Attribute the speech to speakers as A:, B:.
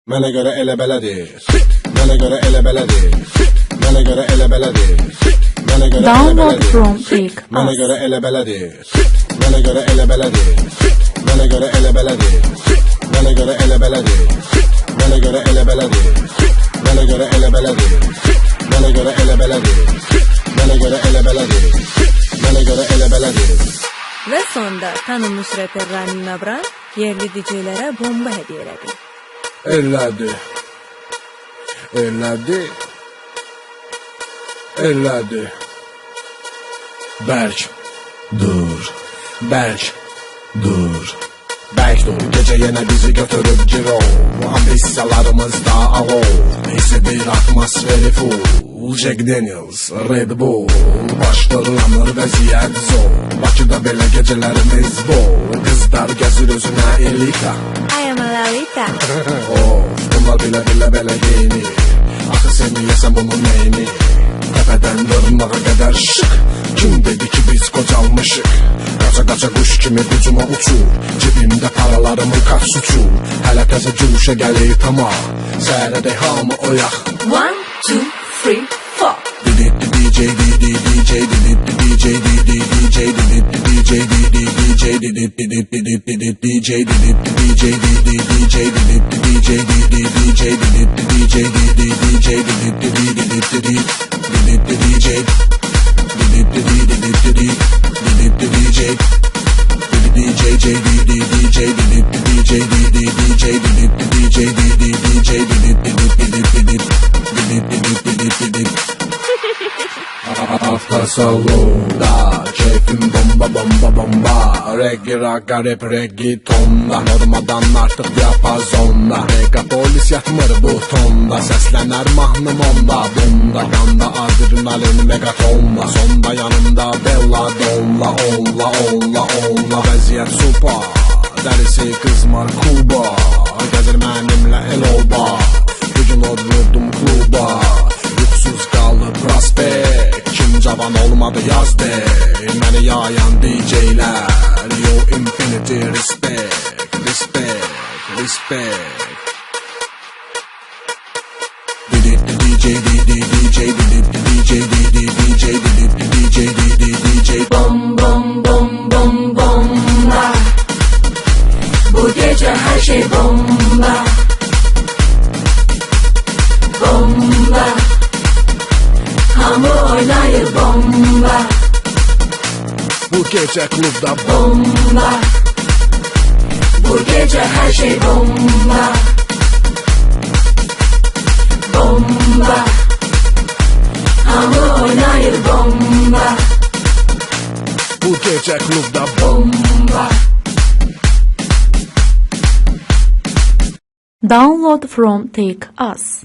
A: Mənə görə elə belədir. Mənə görə elə belədir. Mənə görə elə belədir. Mənə görə elə
B: Download
A: belədir.
B: from Pick
A: Mənə
B: Us.
A: görə elə belədir. Mənə görə elə belədir. Mənə görə elə belədir. Mənə görə elə belədir. Mənə görə elə belədir. Mənə görə elə belədir. Mənə görə elə belədir. Mənə görə elə belədir. Mənə görə elə belədir.
C: Ve sonda tanınmış rapper Ramin Nabran yerli DJ'lere bomba hediye elədi.
A: Elədi. Elədi. Elədi. Berk. Dur. Berk. Dur. Berk dur. Gece yine bizi götürüp ciro. Ambisyonlarımızda alov. Hissedir atmosferi full. Jack Daniels, Red Bull. Başlarılanır vəziyyət zor. Bakıda belə gecelerimiz bol. Kızlar gəzir özünə elita.
C: I am a Lalita.
A: Of, bunlar belə geyinir. Axı sevməyəsən bunun neyini? Təpədən dırnağa qədər şık. Kim dedi ki biz qocalmışıq? Qaça quş kimi gücüma uçur. Cebimdə paralarımın kaç uçur. Hələ təzə cuşa gəlir tamam. Səhərədə hamı oyaq.
C: 1, 2, 3, 4.
A: DJ DJ DJ DJ DJ Hafta salonda keyfim bomba bomba bomba. Reggae ragga rap reggaetonda. Normadan artık diapazonda. Megapolis yatmır bu tonda. Seslenər mahnım onda bunda. Ganda adrenalin megatonda. Sonda yanımda bella donla. Onla vəziyyət super. Dərisi qızmar Kuba. Gəzir mənimlə el oba. Bugün vurdum kluba. Yuxsuz qaldı prospekt. Kim cavan olmadı yaz de. Məni yayan DJ'lər. Yo infinity respect. DJ
D: Bom bom bom bom bomba. Bu gece her şey bomba. Bomba. Hamı oynayır bomba.
A: Bu gece klubda
D: Bomba. Bu gece her şey bomba. Bomba. Hamı oynayır bomba.
A: Bu gece klubda
D: Bomba.
B: Download from Take Us.